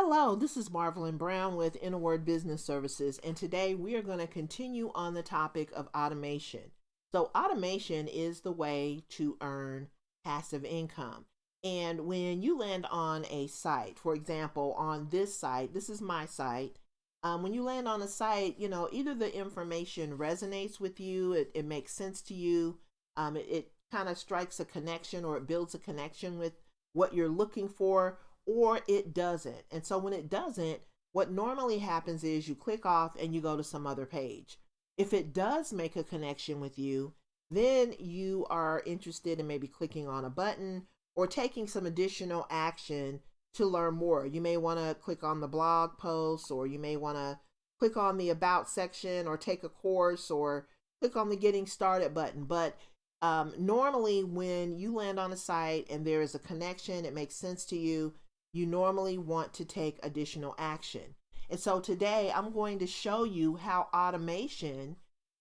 Hello, this is Marvelyn Brown with Inner Word Business Services, and today we are going to continue on the topic of automation. So, automation is the way to earn passive income. And when you land on a site, for example, on this site, this is my site. When you land on a site, either the information resonates with you, it makes sense to you, it kind of strikes a connection or it builds a connection with what you're looking for, or it doesn't. And so when it doesn't, what normally happens is you click off and you go to some other page. If it does make a connection with you, then you are interested in maybe clicking on a button or taking some additional action to learn more. You may want to click on the blog post, or you may want to click on the about section, or take a course, or click on the getting started button. But normally when you land on a site and there is a connection, it makes sense to you, you normally want to take additional action. And so today I'm going to show you how automation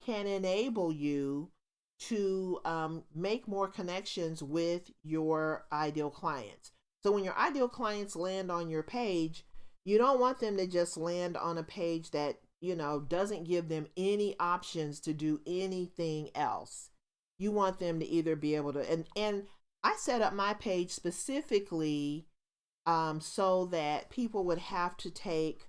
can enable you to make more connections with your ideal clients. So when your ideal clients land on your page, you don't want them to just land on a page that, doesn't give them any options to do anything else. You want them to either be able to, and I set up my page specifically so that people would have to take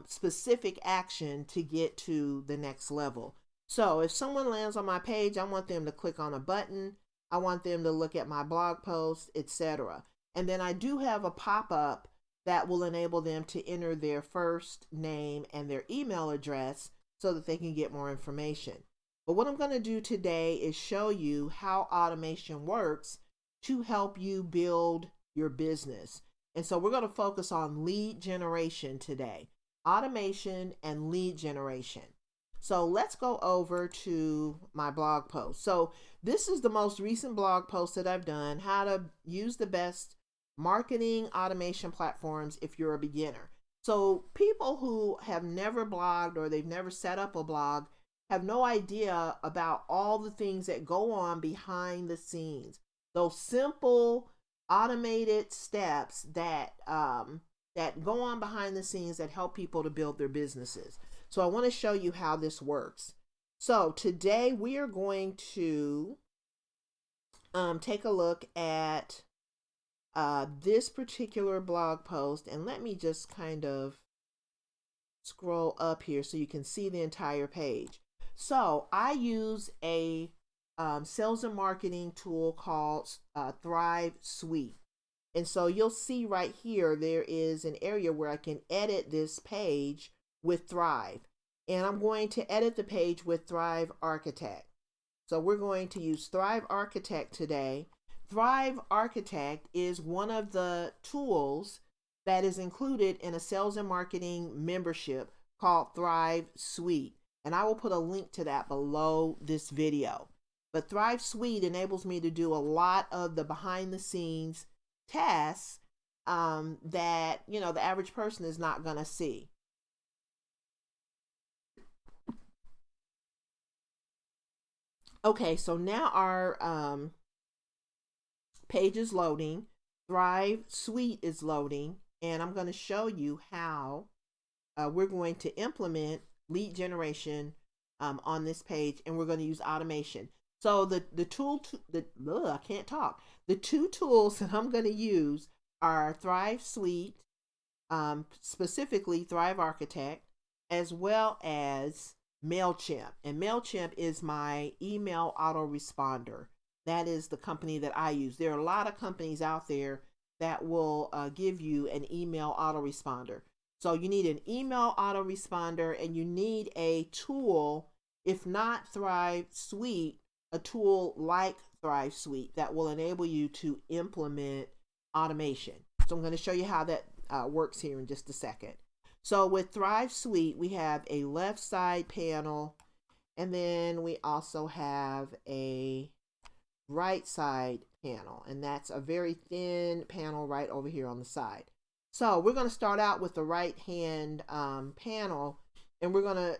specific action to get to the next level. So if someone lands on my page, I want them to click on a button. I want them to look at my blog post, etc. And then I do have a pop-up that will enable them to enter their first name and their email address so that they can get more information. But what I'm going to do today is show you how automation works to help you build your business. And so we're going to focus on lead generation today, automation and lead generation. So let's go over to my blog post. So this is the most recent blog post that I've done, how to use the best marketing automation platforms if you're a beginner. So people who have never blogged or they've never set up a blog have no idea about all the things that go on behind the scenes. Those simple automated steps that go on behind the scenes that help people to build their businesses. So I want to show you how this works. So today we are going to take a look at this particular blog post, and let me just kind of scroll up here so you can see the entire page. So I use a sales and marketing tool called Thrive Suite. And so you'll see right here, there is an area where I can edit this page with Thrive. And I'm going to edit the page with Thrive Architect. So we're going to use Thrive Architect today. Thrive Architect is one of the tools that is included in a sales and marketing membership called Thrive Suite. And I will put a link to that below this video. But Thrive Suite enables me to do a lot of the behind the scenes tasks that, the average person is not going to see. Okay, so now our page is loading. Thrive Suite is loading, and I'm going to show you how we're going to implement lead generation on this page, and we're going to use automation. So the two tools that I'm going to use are Thrive Suite, specifically Thrive Architect, as well as MailChimp. And MailChimp is my email autoresponder. That is the company that I use. There are a lot of companies out there that will give you an email autoresponder. So you need an email autoresponder, and you need a tool, if not Thrive Suite, a tool like Thrive Suite that will enable you to implement automation. So I'm going to show you how that works here in just a second. So with Thrive Suite, we have a left side panel, and then we also have a right side panel, and that's a very thin panel right over here on the side. So we're going to start out with the right hand panel, and we're going to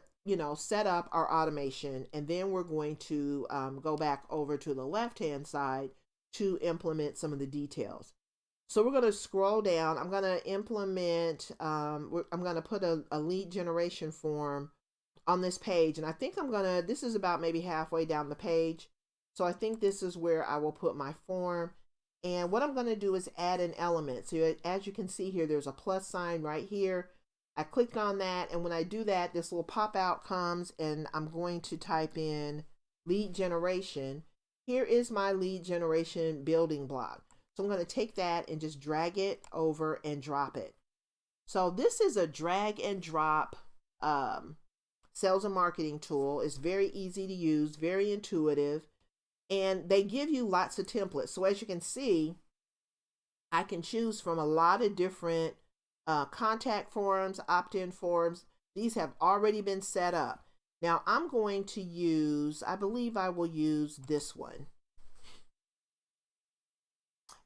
set up our automation, and then we're going to go back over to the left hand side to implement some of the details. So we're going to scroll down. I'm going to implement, I'm going to put a lead generation form on this page. And I think this is about maybe halfway down the page. So I think this is where I will put my form. And what I'm going to do is add an element. So as you can see here, there's a plus sign right here. I clicked on that. And when I do that, this little pop out comes and I'm going to type in lead generation. Here is my lead generation building block. So I'm going to take that and just drag it over and drop it. So this is a drag and drop sales and marketing tool. It's very easy to use, very intuitive, and they give you lots of templates. So as you can see, I can choose from a lot of different contact forms, opt-in forms. These have already been set up. Now I'm going to use, I believe I will use this one.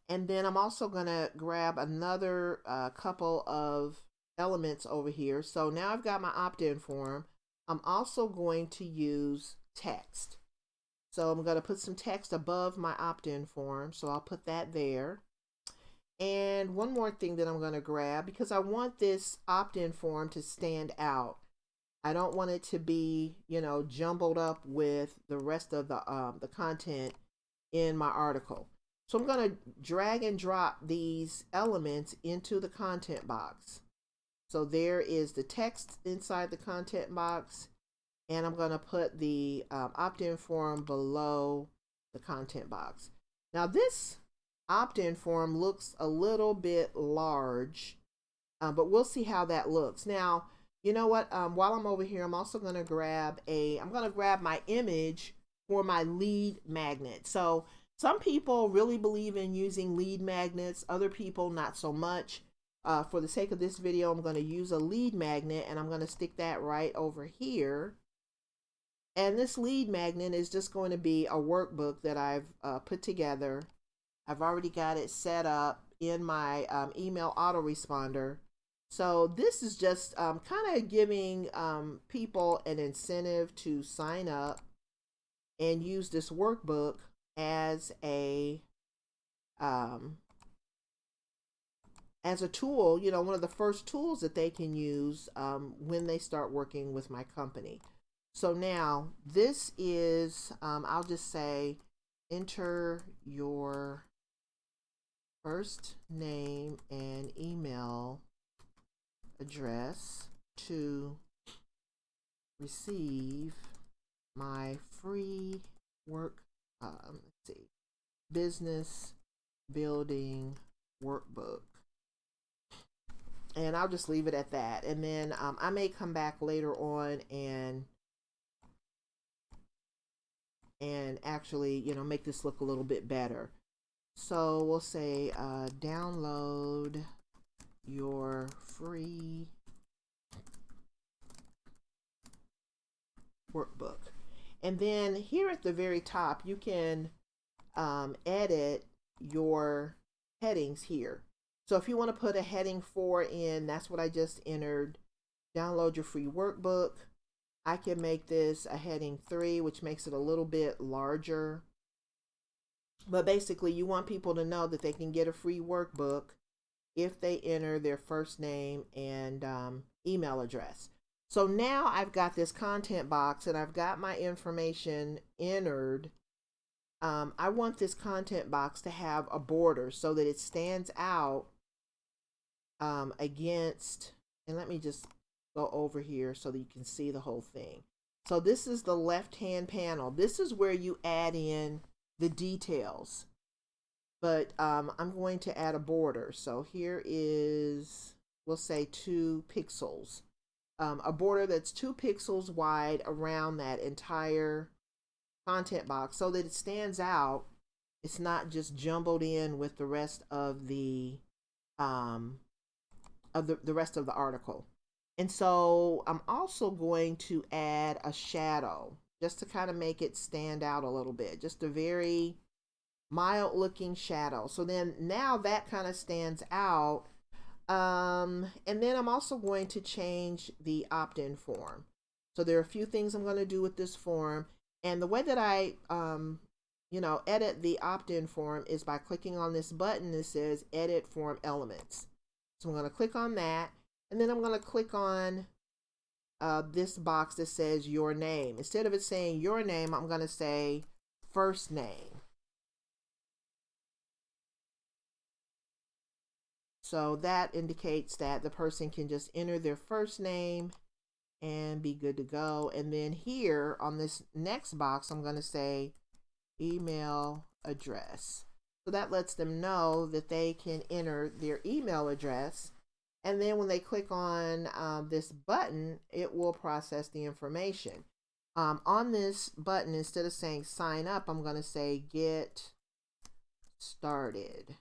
And then I'm also going to grab another couple of elements over here. So now I've got my opt-in form. I'm also going to use text. So I'm going to put some text above my opt-in form. So I'll put that there. And one more thing that I'm going to grab, because I want this opt-in form to stand out. I don't want it to be, jumbled up with the rest of the content in my article. So I'm going to drag and drop these elements into the content box. So there is the text inside the content box, and I'm going to put the opt-in form below the content box. Now this opt-in form looks a little bit large, but we'll see how that looks. Now, you know what? While I'm over here, I'm also going to grab my image for my lead magnet. So some people really believe in using lead magnets, other people not so much. For the sake of this video, I'm going to use a lead magnet, and I'm going to stick that right over here. And this lead magnet is just going to be a workbook that I've put together. I've already got it set up in my email autoresponder. So this is just kind of giving people an incentive to sign up and use this workbook as a tool, one of the first tools that they can use when they start working with my company. So now this is, I'll just say, enter your first name and email address to receive my free business building workbook. And I'll just leave it at that. And then I may come back later on and actually, make this look a little bit better. So we'll say download your free workbook. And then here at the very top, you can edit your headings here. So if you want to put a heading 4 in, that's what I just entered. Download your free workbook. I can make this a heading 3, which makes it a little bit larger. But basically, you want people to know that they can get a free workbook if they enter their first name and email address. So now I've got this content box and I've got my information entered. I want this content box to have a border so that it stands out against, and let me just go over here so that you can see the whole thing. So this is the left-hand panel. This is where you add in the details. But I'm going to add a border. So here is, we'll say 2 pixels. A border that's 2 pixels wide around that entire content box so that it stands out. It's not just jumbled in with the rest of the rest of the article. And so I'm also going to add a shadow just to kind of make it stand out a little bit, just a very mild looking shadow. So then now that kind of stands out. And then I'm also going to change the opt-in form. So there are a few things I'm going to do with this form. And the way that I, edit the opt-in form is by clicking on this button that says edit form elements. So I'm going to click on that, and then I'm going to click on this box that says your name. Instead of it saying your name, I'm going to say first name. So that indicates that the person can just enter their first name and be good to go. And then here on this next box, I'm going to say email address. So that lets them know that they can enter their email address. And then when they click on this button, it will process the information. On this button, instead of saying sign up, I'm going to say get started.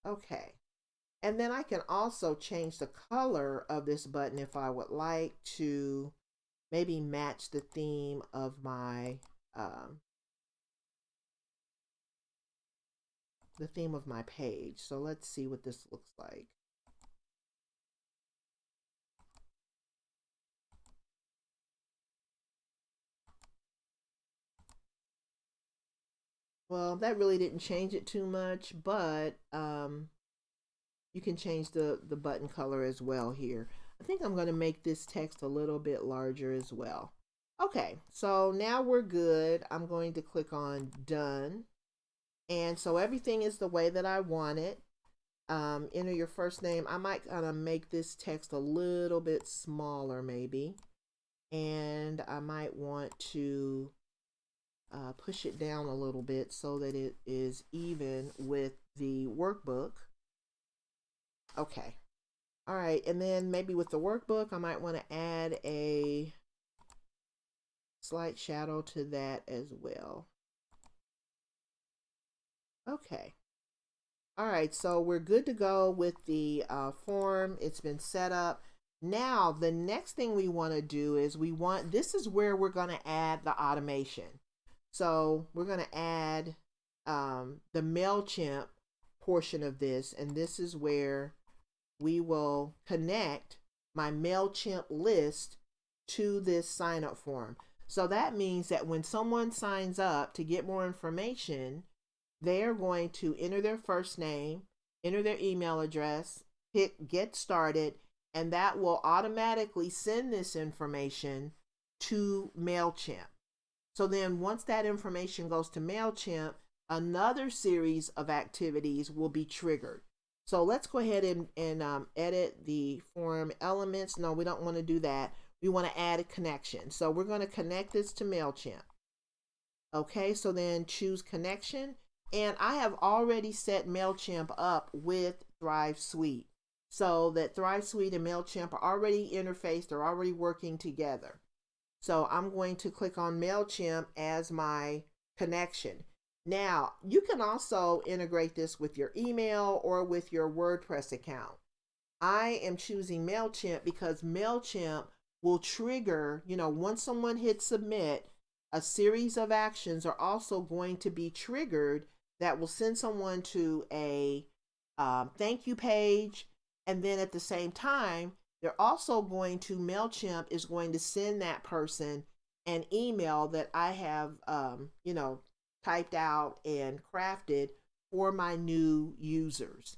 Okay. And then I can also change the color of this button if I would like to maybe match the theme of my page. So let's see what this looks like. Well, that really didn't change it too much, but you can change the button color as well here. I think I'm going to make this text a little bit larger as well. Okay, so now we're good. I'm going to click on done. And so everything is the way that I want it. Enter your first name. I might kind of make this text a little bit smaller maybe. And I might want to push it down a little bit so that it is even with the workbook. Okay. All right. And then maybe with the workbook, I might want to add a slight shadow to that as well. Okay. All right. So we're good to go with the form. It's been set up. Now, the next thing we want to do is this is where we're going to add the automation. So we're going to add the MailChimp portion of this, and this is where we will connect my MailChimp list to this sign up form. So that means that when someone signs up to get more information, they are going to enter their first name, enter their email address, hit get started, and that will automatically send this information to MailChimp. So then once that information goes to MailChimp, another series of activities will be triggered. So let's go ahead and edit the form elements. No, we don't want to do that. We want to add a connection. So we're going to connect this to MailChimp. Okay, so then choose connection. And I have already set MailChimp up with Thrive Suite. So that Thrive Suite and MailChimp are already interfaced, they're already working together. So I'm going to click on MailChimp as my connection. Now, you can also integrate this with your email or with your WordPress account. I am choosing MailChimp because MailChimp will trigger, once someone hits submit, a series of actions are also going to be triggered that will send someone to a thank you page. And then at the same time, they're also going to, MailChimp is going to send that person an email that I have, typed out and crafted for my new users.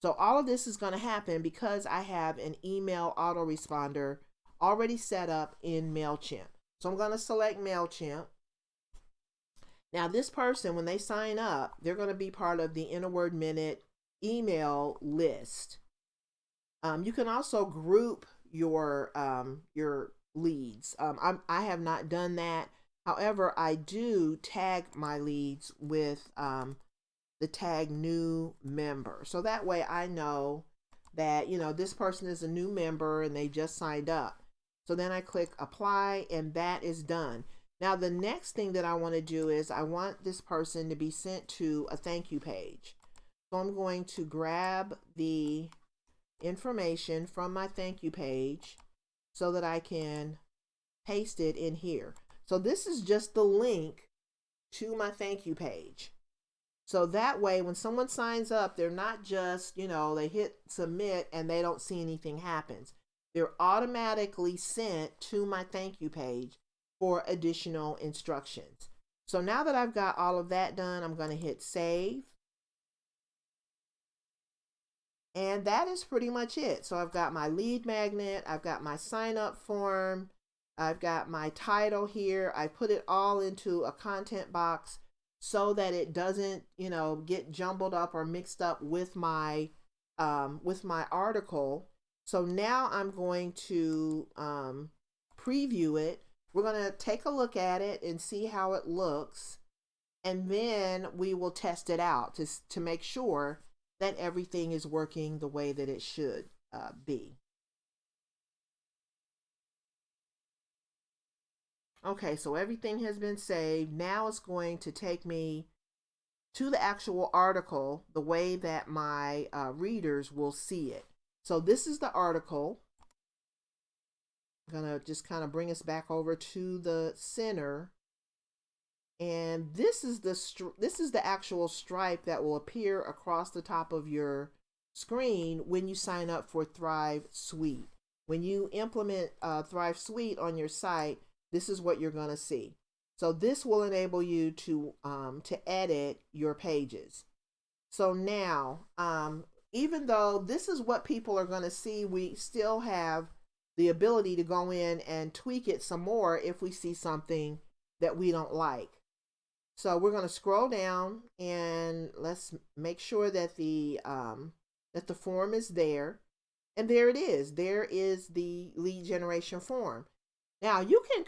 So all of this is going to happen because I have an email autoresponder already set up in MailChimp. So I'm going to select MailChimp. Now this person, when they sign up, they're going to be part of the In a Word Minute email list. You can also group your leads. I have not done that. However, I do tag my leads with the tag new member. So that way I know that, this person is a new member and they just signed up. So then I click apply and that is done. Now the next thing that I want to do is I want this person to be sent to a thank you page. So I'm going to grab the information from my thank you page so that I can paste it in here. So this is just the link to my thank you page. So that way when someone signs up, they're not just, they hit submit and they don't see anything happens. They're automatically sent to my thank you page for additional instructions. So now that I've got all of that done, I'm going to hit save. And that is pretty much it. So I've got my lead magnet, I've got my sign up form, I've got my title here. I put it all into a content box so that it doesn't, get jumbled up or mixed up with my article. So now I'm going to preview it. We're going to take a look at it and see how it looks. And then we will test it out to make sure that everything is working the way that it should be. Okay, so everything has been saved. Now it's going to take me to the actual article the way that my readers will see it. So this is the article. I'm going to just kind of bring us back over to the center. And this is the actual stripe that will appear across the top of your screen when you sign up for Thrive Suite. When you implement Thrive Suite on your site, this is what you're going to see. So this will enable you to edit your pages. So now, even though this is what people are going to see, we still have the ability to go in and tweak it some more if we see something that we don't like. So we're going to scroll down and let's make sure that the form is there. And there it is. There is the lead generation form. Now you can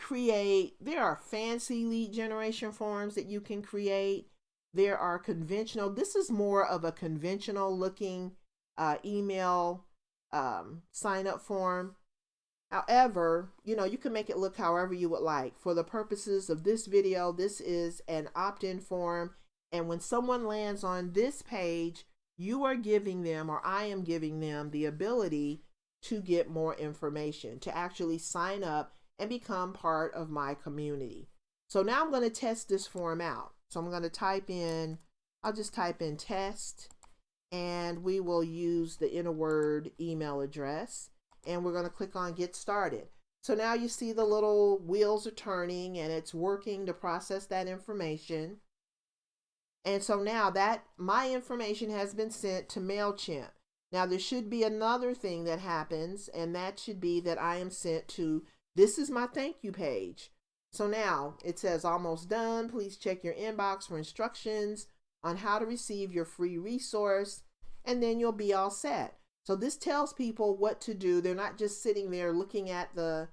there are fancy lead generation forms that you can create. There are conventional. This is more of a conventional looking email sign up form. However, you can make it look however you would like. For the purposes of this video, this is an opt-in form. And when someone lands on this page, you are giving them, or I am giving them, the ability to get more information, to actually sign up and become part of my community. So now I'm going to test this form out. So I'm going to I'll just type in test, and we will use the inner word email address. And we're going to click on get started. So now you see the little wheels are turning and it's working to process that information. And so now that my information has been sent to MailChimp. Now there should be another thing that happens, and that should be that I am sent to, this is my thank you page. So now it says almost done. Please check your inbox for instructions on how to receive your free resource, and then you'll be all set. So this tells people what to do. They're not just sitting there looking at the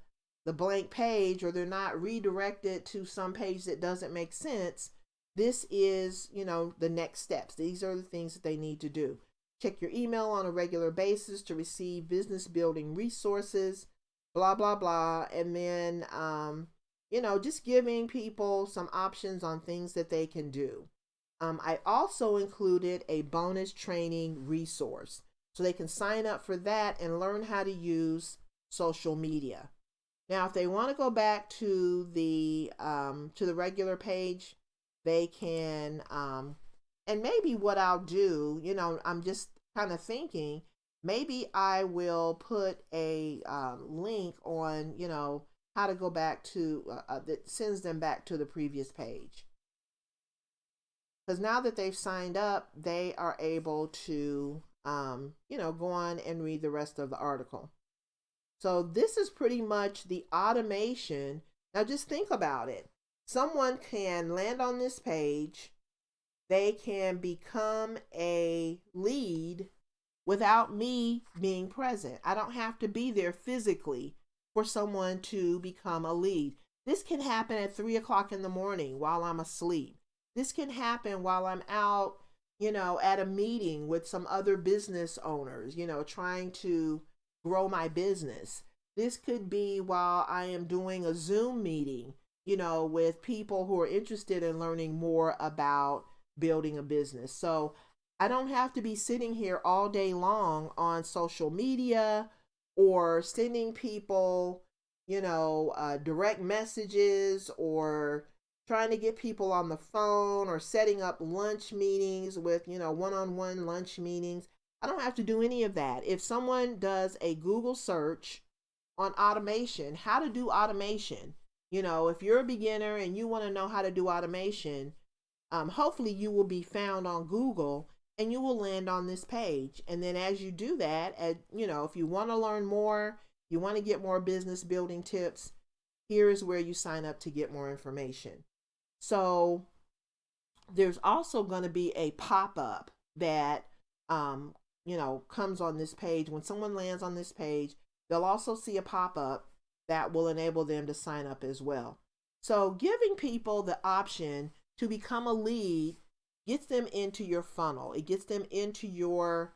blank page, or they're not redirected to some page that doesn't make sense. This is, the next steps. These are the things that they need to do. Check your email on a regular basis to receive business building resources, blah, blah, blah. And then, just giving people some options on things that they can do. I also included a bonus training resource, so they can sign up for that and learn how to use social media. Now, if they want to go back to the regular page, they can. And maybe what I'll do, I'm just kind of thinking, maybe I will put a link on, how to go back to that sends them back to the previous page. Because now that they've signed up, they are able to go on and read the rest of the article. So this is pretty much the automation. Now just think about it. Someone can land on this page. They can become a lead without me being present. I don't have to be there physically for someone to become a lead. This can happen at 3 o'clock in the morning while I'm asleep. This can happen while I'm out at a meeting with some other business owners, trying to grow my business. This could be while I am doing a Zoom meeting, with people who are interested in learning more about building a business. So I don't have to be sitting here all day long on social media or sending people, direct messages, or trying to get people on the phone, or setting up lunch meetings with, one-on-one lunch meetings. I don't have to do any of that. If someone does a Google search on automation, how to do automation, If you're a beginner and you want to know how to do automation, hopefully you will be found on Google and you will land on this page. And then as you do that, if you want to learn more, you want to get more business building tips, here is where you sign up to get more information. So there's also going to be a pop-up that comes on this page. When someone lands on this page, they'll also see a pop-up that will enable them to sign up as well. So giving people the option to become a lead gets them into your funnel. It gets them into your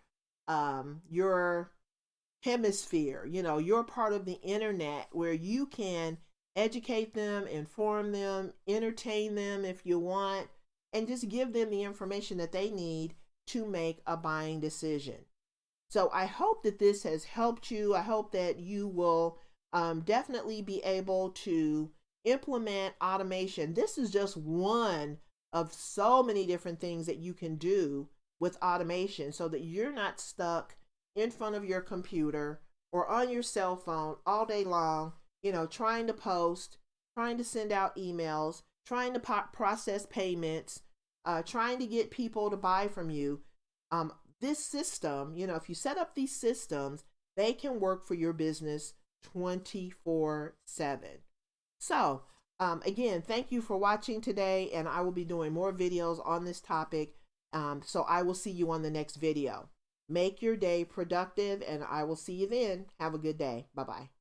hemisphere. You're part of the internet where you can educate them, inform them, entertain them if you want, and just give them the information that they need to make a buying decision. So I hope that this has helped you. I hope that you will definitely be able to implement automation. This is just one of so many different things that you can do with automation so that you're not stuck in front of your computer or on your cell phone all day long, trying to post, trying to send out emails, trying to process payments, trying to get people to buy from you. This system, if you set up these systems, they can work for your business 24/7. So, again, thank you for watching today, and I will be doing more videos on this topic. So I will see you on the next video. Make your day productive, and I will see you then. Have a good day. Bye-bye.